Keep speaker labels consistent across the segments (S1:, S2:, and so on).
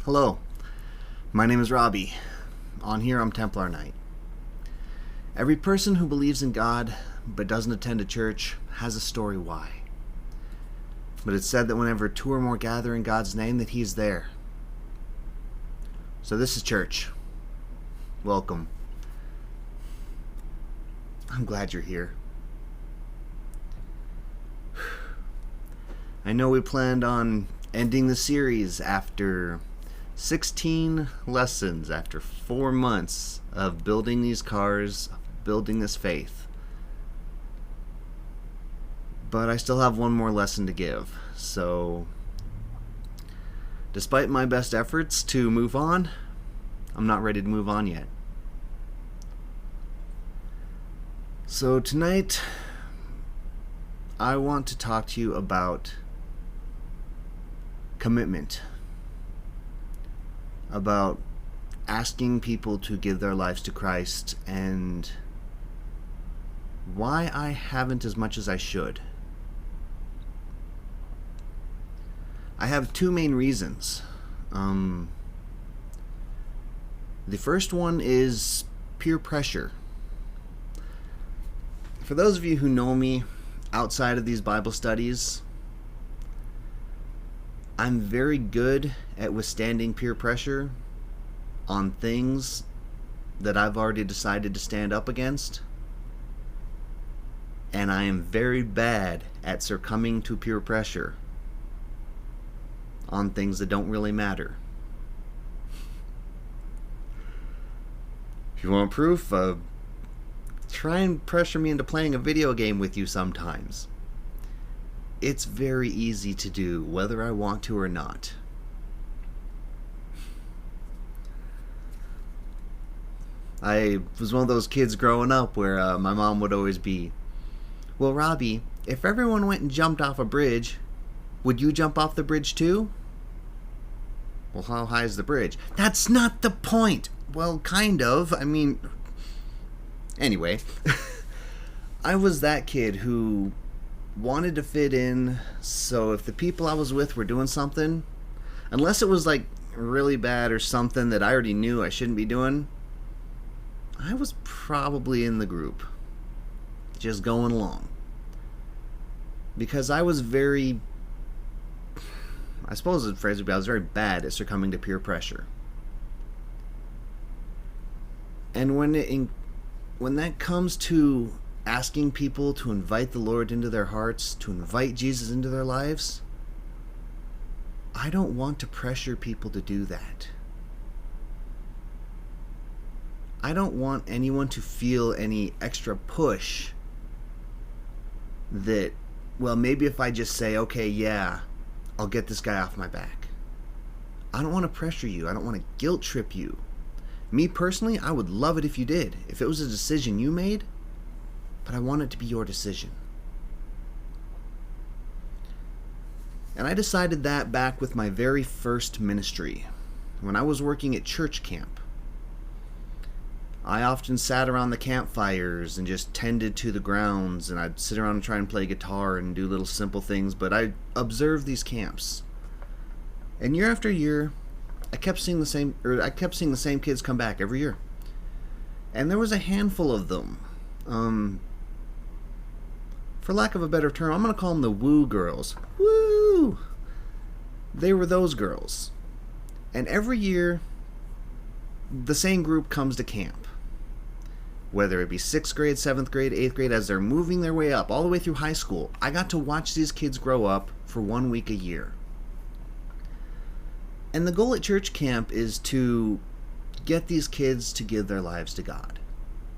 S1: Hello, my name is Robbie. On here, I'm Templar Knight. Every person who believes in God but doesn't attend a church has a story why. But it's said that whenever two or more gather in God's name, that He's there. So this is church. Welcome. I'm glad you're here. I know we planned on ending the series after 16 lessons, after 4 months of building these cars, building this faith. But I still have one more lesson to give. So, despite my best efforts to move on, I'm not ready to move on yet. So tonight, I want to talk to you about commitment. About asking people to give their lives to Christ and why I haven't as much as I should. I have two main reasons. The first one is peer pressure. For those of you who know me outside of these Bible studies, I'm very good at withstanding peer pressure on things that I've already decided to stand up against. And I am very bad at succumbing to peer pressure on things that don't really matter. If you want proof, try and pressure me into playing a video game with you sometimes. It's very easy to do, whether I want to or not. I was one of those kids growing up where my mom would always be, "Well, Robbie, if everyone went and jumped off a bridge, would you jump off the bridge too?" "Well, how high is the bridge?" "That's not the point." "Well, kind of. I mean..." Anyway, I was that kid who wanted to fit in, so if the people I was with were doing something, unless it was like really bad or something that I already knew I shouldn't be doing, I was probably in the group, just going along. Because I was very, I suppose the phrase would be, I was very bad at succumbing to peer pressure. And when that comes to asking people to invite the Lord into their hearts, to invite Jesus into their lives, I don't want to pressure people to do that. I don't want anyone to feel any extra push that, well, maybe if I just say, okay, yeah, I'll get this guy off my back. I don't want to pressure you. I don't want to guilt trip you. Me personally, I would love it if you did. If it was a decision you made, but I want it to be your decision. And I decided that back with my very first ministry, when I was working at church camp. I often sat around the campfires and just tended to the grounds, and I'd sit around and try and play guitar and do little simple things, but I observed these camps. And year after year, I kept seeing the same kids come back every year. And there was a handful of them. For lack of a better term, I'm going to call them the woo girls. Woo! They were those girls. And every year, the same group comes to camp. Whether it be 6th grade, 7th grade, 8th grade, as they're moving their way up, all the way through high school, I got to watch these kids grow up for 1 week a year. And the goal at church camp is to get these kids to give their lives to God.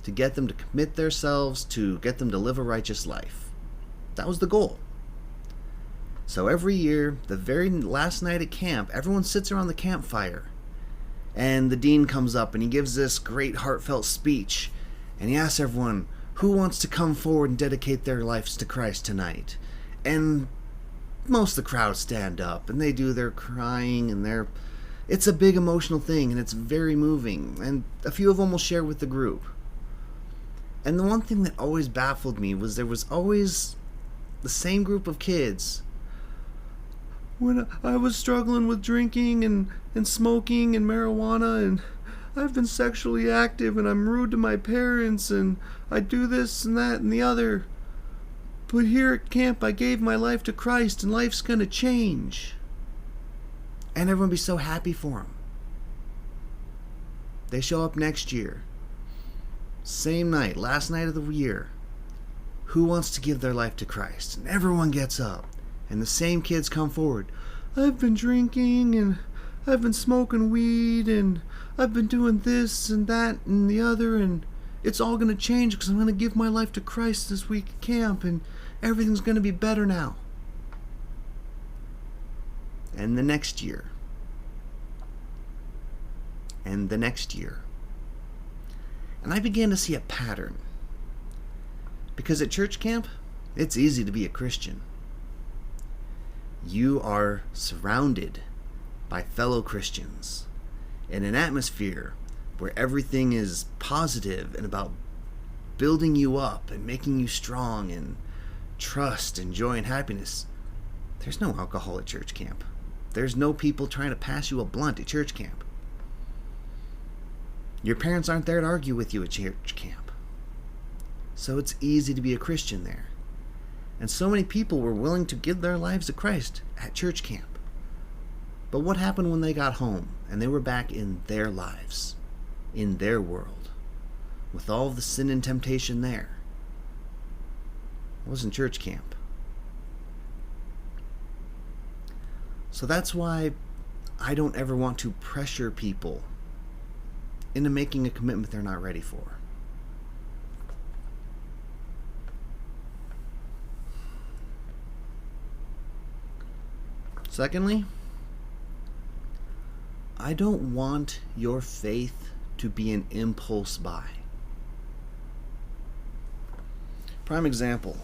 S1: To get them to commit themselves, to get them to live a righteous life. That was the goal. So every year, the very last night at camp, everyone sits around the campfire. And the dean comes up and he gives this great heartfelt speech. And he asks everyone, who wants to come forward and dedicate their lives to Christ tonight? And most of the crowd stand up and they do their crying and it's a big emotional thing and it's very moving. And a few of them will share with the group. And the one thing that always baffled me was there was always the same group of kids when I was struggling with drinking and smoking and marijuana, and I've been sexually active, and I'm rude to my parents, and I do this and that and the other. But here at camp, I gave my life to Christ, and life's gonna change. And everyone be so happy for him. They show up next year. Same night, last night of the year. Who wants to give their life to Christ? And everyone gets up. And the same kids come forward. I've been drinking, and I've been smoking weed, and I've been doing this and that and the other, and it's all going to change because I'm going to give my life to Christ this week at camp, and everything's going to be better now. And the next year. And the next year. And I began to see a pattern. Because at church camp, it's easy to be a Christian. You are surrounded by fellow Christians in an atmosphere where everything is positive and about building you up and making you strong and trust and joy and happiness. There's no alcohol at church camp. There's no people trying to pass you a blunt at church camp. Your parents aren't there to argue with you at church camp. So it's easy to be a Christian there. And so many people were willing to give their lives to Christ at church camp. But what happened when they got home and they were back in their lives, in their world, with all of the sin and temptation there? It wasn't church camp. So that's why I don't ever want to pressure people into making a commitment they're not ready for. Secondly, I don't want your faith to be an impulse buy. Prime example,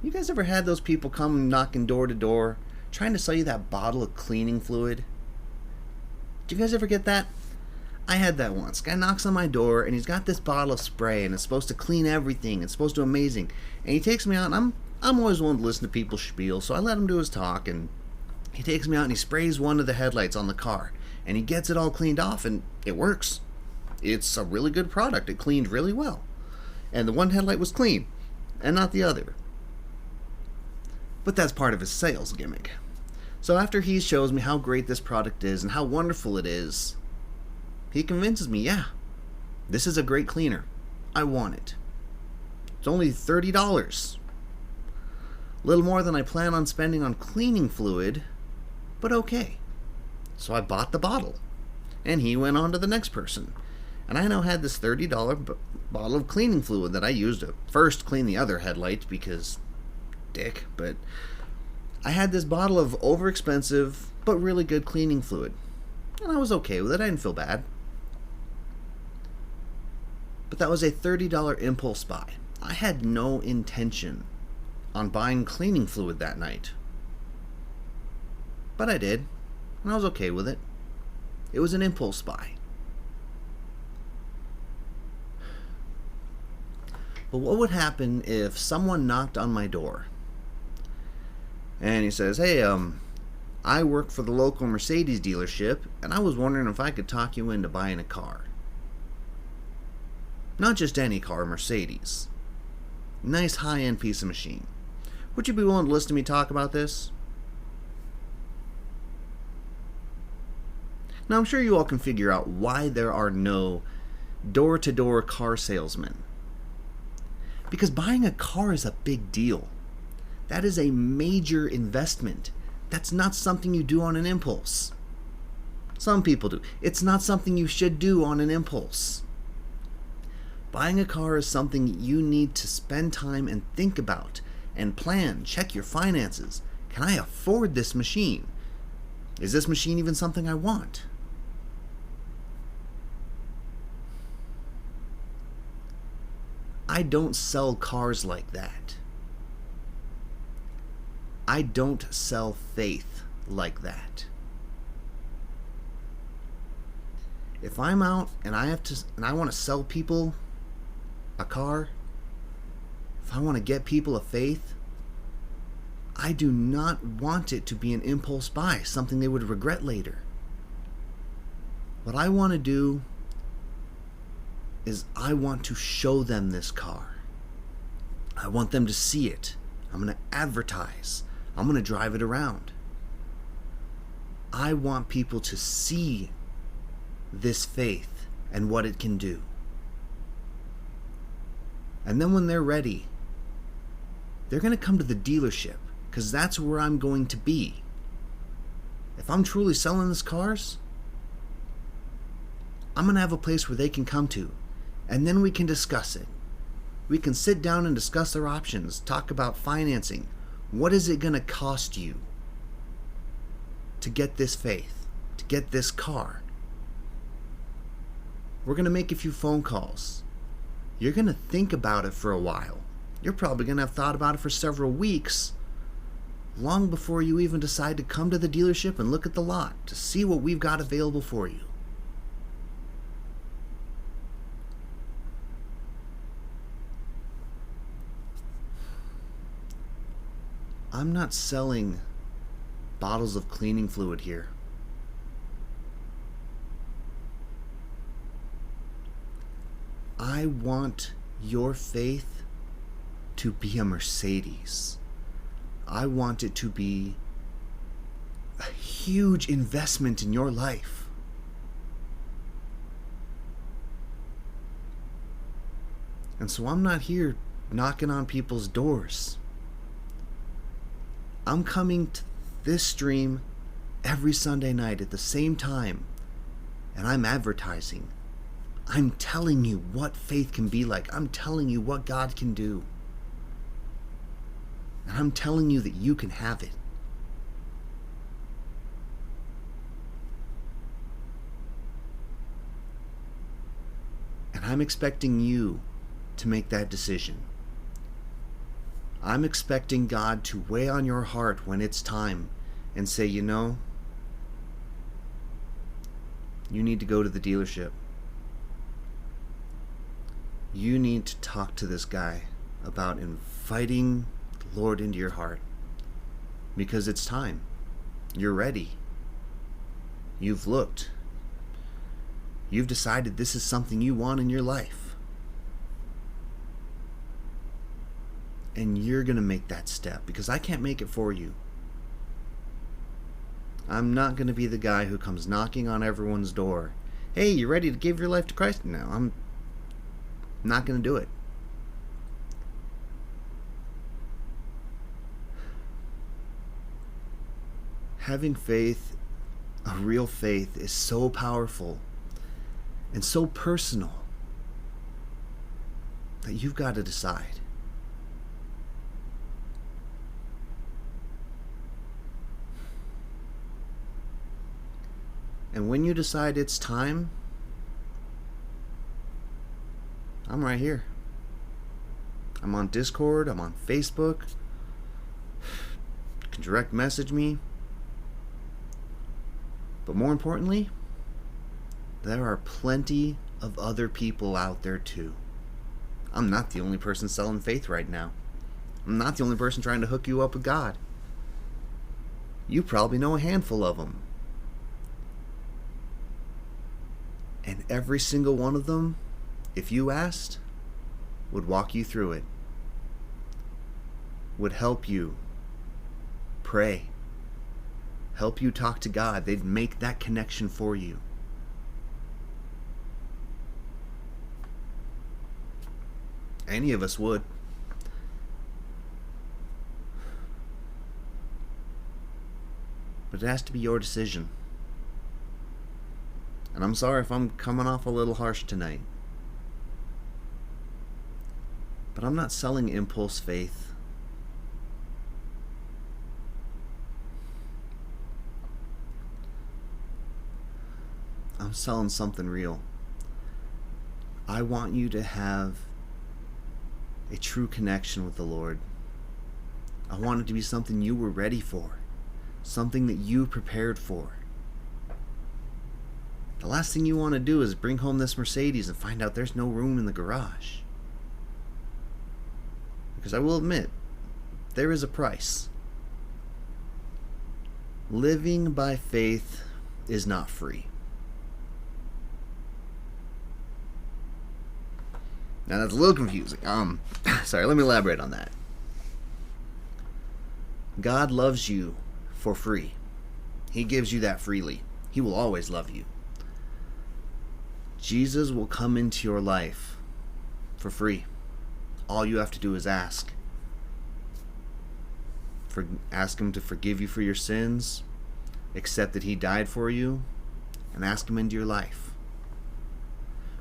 S1: you guys ever had those people come knocking door to door trying to sell you that bottle of cleaning fluid? Did you guys ever get that? I had that once. Guy knocks on my door and he's got this bottle of spray and it's supposed to clean everything. It's supposed to be amazing. And he takes me out, and I'm always willing to listen to people's spiel, so I let him do his talk, and he takes me out and he sprays one of the headlights on the car and he gets it all cleaned off, and it works. It's a really good product. It cleaned really well. And the one headlight was clean and not the other. But that's part of his sales gimmick. So after he shows me how great this product is and how wonderful it is, he convinces me, yeah, this is a great cleaner. I want it. It's only $30. A little more than I plan on spending on cleaning fluid, but okay. So I bought the bottle, and he went on to the next person. And I now had this $30 bottle of cleaning fluid that I used to first clean the other headlights because, dick, but I had this bottle of overexpensive but really good cleaning fluid. And I was okay with it. I didn't feel bad. But that was a $30 impulse buy. I had no intention on buying cleaning fluid that night. But I did, and I was okay with it. It was an impulse buy. But what would happen if someone knocked on my door and he says, hey, I work for the local Mercedes dealership, and I was wondering if I could talk you into buying a car. Not just any car, Mercedes. Nice high-end piece of machine. Would you be willing to listen to me talk about this? Now, I'm sure you all can figure out why there are no door-to-door car salesmen. Because buying a car is a big deal. That is a major investment. That's not something you do on an impulse. Some people do. It's not something you should do on an impulse. Buying a car is something you need to spend time and think about and plan. Check your finances. Can I afford this machine? Is this machine even something I want? I don't sell cars like that. I don't sell faith like that. If I'm out and I want to sell people a car, if I want to get people a faith, I do not want it to be an impulse buy, something they would regret later. What I want to do is I want to show them this car. I want them to see it. I'm going to advertise. I'm going to drive it around. I want people to see this faith and what it can do. And then when they're ready, they're going to come to the dealership, because that's where I'm going to be. If I'm truly selling these cars, I'm going to have a place where they can come to, and then we can discuss it. We can sit down and discuss their options, talk about financing. What is it going to cost you to get this faith, to get this car? We're going to make a few phone calls. You're going to think about it for a while. You're probably going to have thought about it for several weeks, long before you even decide to come to the dealership and look at the lot to see what we've got available for you. I'm not selling bottles of cleaning fluid here. I want your faith to be a Mercedes. I want it to be a huge investment in your life. And so I'm not here knocking on people's doors. I'm coming to this stream every Sunday night at the same time, and I'm advertising. I'm telling you what faith can be like. I'm telling you what God can do. And I'm telling you that you can have it. And I'm expecting you to make that decision. I'm expecting God to weigh on your heart when it's time and say, you know, you need to go to the dealership. You need to talk to this guy about inviting the Lord into your heart, because it's time. You're ready. You've looked. You've decided this is something you want in your life. And you're going to make that step, because I can't make it for you. I'm not going to be the guy who comes knocking on everyone's door. Hey, you ready to give your life to Christ? No, I'm not going to do it. Having faith, a real faith, is so powerful and so personal that you've got to decide. And when you decide it's time, I'm right here. I'm on Discord, I'm on Facebook. You can direct message me. But more importantly, there are plenty of other people out there too. I'm not the only person selling faith right now. I'm not the only person trying to hook you up with God. You probably know a handful of them. And every single one of them, if you asked, would walk you through it. Would help you pray. Help you talk to God. They'd make that connection for you. Any of us would. But it has to be your decision. And I'm sorry if I'm coming off a little harsh tonight. But I'm not selling impulse faith. I'm selling something real. I want you to have a true connection with the Lord. I want it to be something you were ready for. Something that you prepared for. The last thing you want to do is bring home this Mercedes and find out there's no room in the garage. Because I will admit, there is a price. Living by faith is not free. Now that's a little confusing. Sorry, let me elaborate on that. God loves you for free. He gives you that freely. He will always love you. Jesus will come into your life for free. All you have to do is ask. Ask Him to forgive you for your sins, accept that He died for you, and ask Him into your life.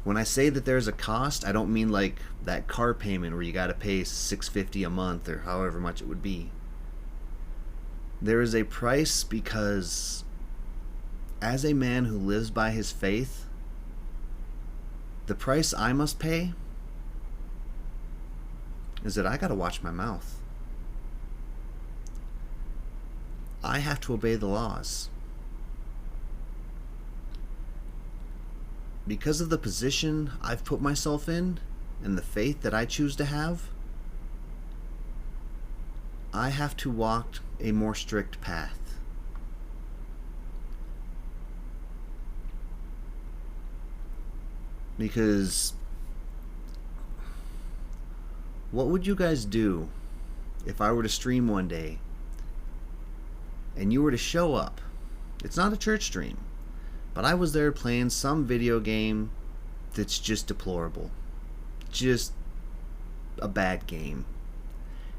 S1: When I say that there's a cost, I don't mean like that car payment where you got to pay $650 a month or however much it would be. There is a price because as a man who lives by his faith, the price I must pay is that I got to watch my mouth. I have to obey the laws. Because of the position I've put myself in and the faith that I choose to have, I have to walk a more strict path. Because what would you guys do if I were to stream one day and you were to show up? It's not a church stream, but I was there playing some video game that's just deplorable. Just a bad game.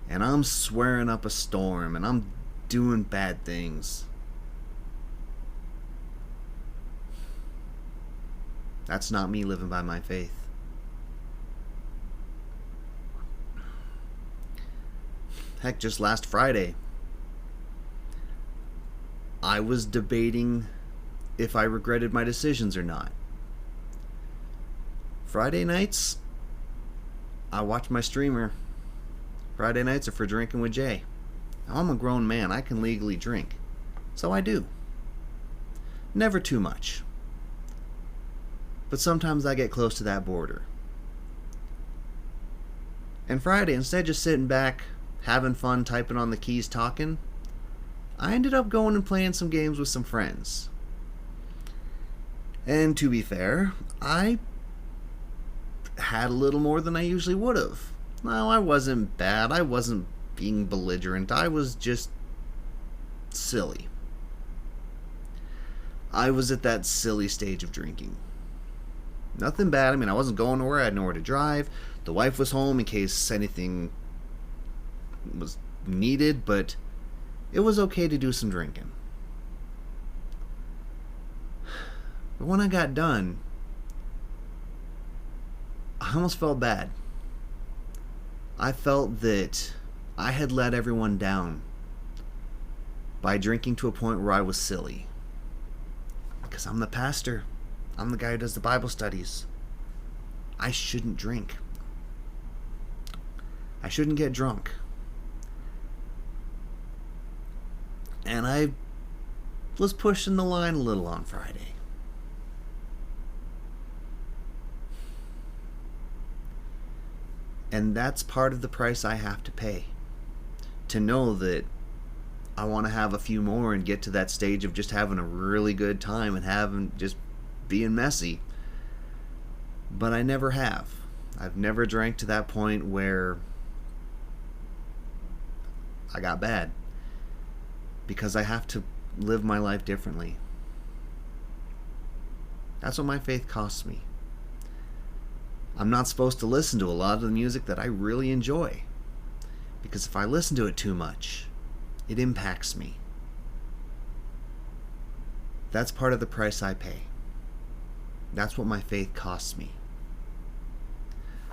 S1: And I'm swearing up a storm and I'm doing bad things. That's not me living by my faith. Heck, just last Friday, I was debating if I regretted my decisions or not. Friday nights, I watch my streamer. Friday nights are for drinking with Jay. Now, I'm a grown man. I can legally drink. So I do. Never too much. But sometimes I get close to that border. And Friday, instead of just sitting back, having fun, typing on the keys, talking, I ended up going and playing some games with some friends. And to be fair, I had a little more than I usually would have. No, I wasn't bad. I wasn't being belligerent. I was just silly. I was at that silly stage of drinking. Nothing bad. I mean, I wasn't going nowhere. I had nowhere to drive. The wife was home in case anything was needed, but it was okay to do some drinking. But when I got done, I almost felt bad. I felt that I had let everyone down by drinking to a point where I was silly. Because I'm the pastor. I'm the guy who does the Bible studies. I shouldn't drink. I shouldn't get drunk. And I was pushing the line a little on Friday. And that's part of the price I have to pay. To know that I want to have a few more and get to that stage of just having a really good time and having just being messy. But I never have. I've never drank to that point where I got bad. Because I have to live my life differently. That's what my faith costs me. I'm not supposed to listen to a lot of the music that I really enjoy. Because if I listen to it too much, it impacts me. That's part of the price I pay. That's what my faith costs me.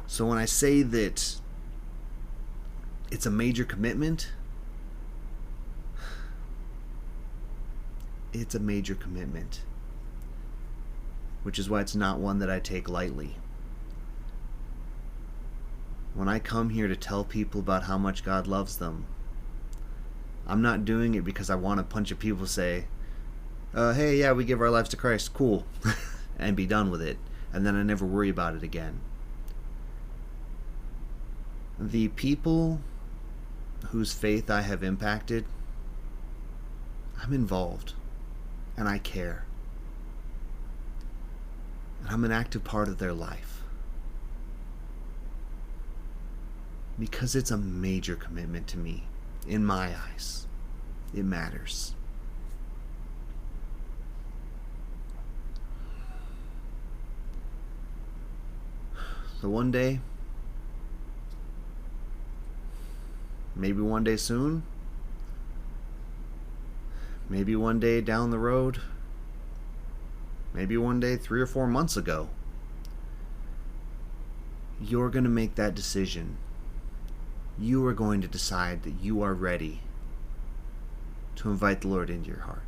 S1: So when I say that it's a major commitment, it's a major commitment. Which is why it's not one that I take lightly. When I come here to tell people about how much God loves them, I'm not doing it because I want a bunch of people say, hey, yeah, we give our lives to Christ, cool, and be done with it, and then I never worry about it again. The people whose faith I have impacted, I'm involved, and I care. And I'm an active part of their life. Because it's a major commitment to me. In my eyes, it matters. So one day, maybe one day soon, maybe one day down the road, maybe one day 3 or 4 months ago, you're going to make that decision. You are going to decide that you are ready to invite the Lord into your heart.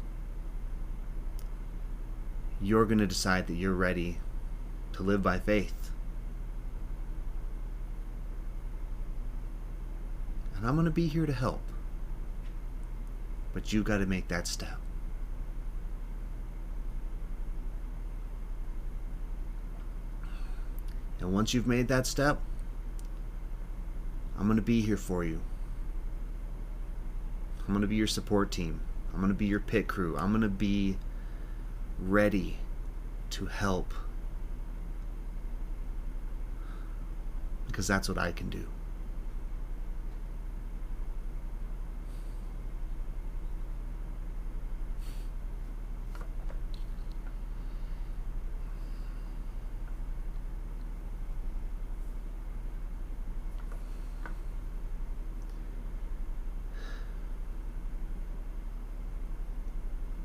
S1: You're going to decide that you're ready to live by faith. And I'm going to be here to help. But you've got to make that step. And once you've made that step, I'm going to be here for you. I'm going to be your support team. I'm going to be your pit crew. I'm going to be ready to help. Because that's what I can do.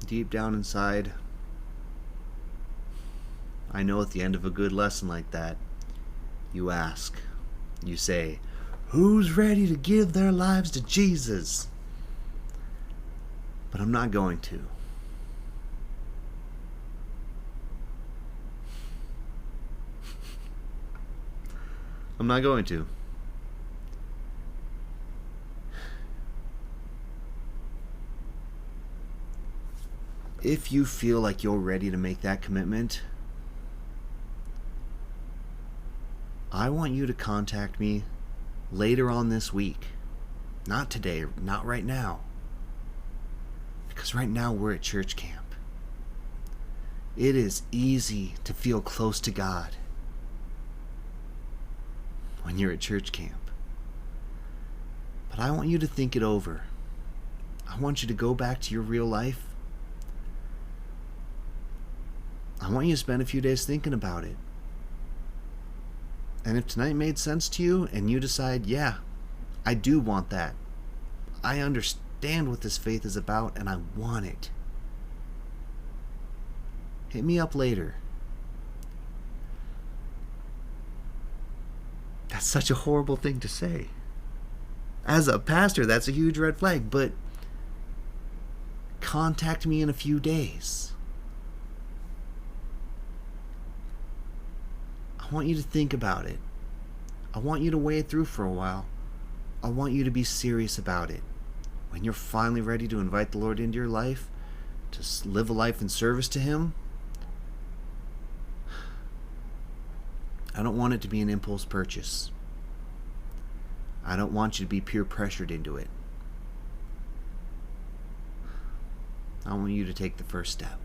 S1: Deep down inside, I know at the end of a good lesson like that, you ask, you say, who's ready to give their lives to Jesus? But I'm not going to. I'm not going to. If you feel like you're ready to make that commitment, I want you to contact me later on this week. Not today, not right now. Because right now we're at church camp. It is easy to feel close to God when you're at church camp. But I want you to think it over. I want you to go back to your real life. I want you to spend a few days thinking about it. And if tonight made sense to you and you decide, yeah, I do want that. I understand what this faith is about and I want it. Hit me up later. That's such a horrible thing to say. As a pastor, that's a huge red flag, but contact me in a few days. I want you to think about it. I want you to weigh it through for a while. I want you to be serious about it. When you're finally ready to invite the Lord into your life, to live a life in service to Him, I don't want it to be an impulse purchase. I don't want you to be peer pressured into it. I want you to take the first step.